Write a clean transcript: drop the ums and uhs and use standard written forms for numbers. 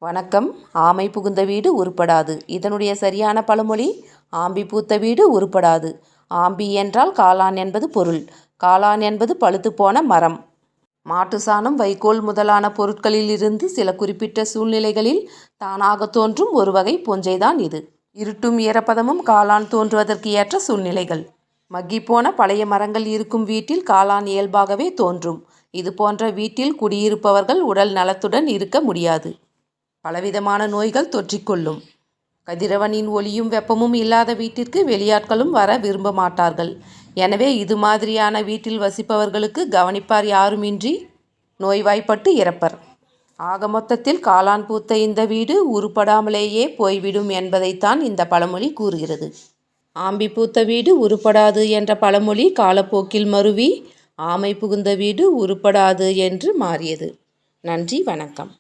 வணக்கம். ஆமை புகுந்த வீடு உருப்படாது. இதனுடைய சரியான பழமொழி ஆம்பி பூத்த வீடு உருப்படாது. ஆம்பி என்றால் காளான் என்பது பொருள். காளான் என்பது பழுத்து போன மரம். மாட்டு சாணம், வைக்கோல் முதலான பொருட்களிலிருந்து சில குறிப்பிட்ட சூழ்நிலைகளில் தானாக தோன்றும் ஒரு வகை பூஞ்சைதான் இது. இருட்டும் ஈரப்பதமும் காளான் தோன்றுவதற்கு ஏற்ற சூழ்நிலைகள். மக்கிப்போன பழைய மரங்கள் இருக்கும் வீட்டில் காளான் இயல்பாகவே தோன்றும். இது போன்ற வீட்டில் குடியிருப்பவர்கள் உடல் நலத்துடன் இருக்க முடியாது. பலவிதமான நோய்கள் தொற்றிக்கொள்ளும். கதிரவனின் ஒளியும் வெப்பமும் இல்லாத வீட்டிற்கு வெளியாட்களும் வர விரும்ப மாட்டார்கள். எனவே இது மாதிரியான வீட்டில் வசிப்பவர்களுக்கு கவனிப்பார் யாருமின்றி நோய்வாய்ப்பட்டு இறப்பர். ஆக மொத்தத்தில் காளான் பூத்த இந்த வீடு உருப்படாமலேயே போய்விடும் என்பதைத்தான் இந்த பழமொழி கூறுகிறது. ஆம்பி பூத்த வீடு உருப்படாது என்ற பழமொழி காலப்போக்கில் மருவி ஆமை புகுந்த வீடு உருப்படாது என்று மாறியது. நன்றி, வணக்கம்.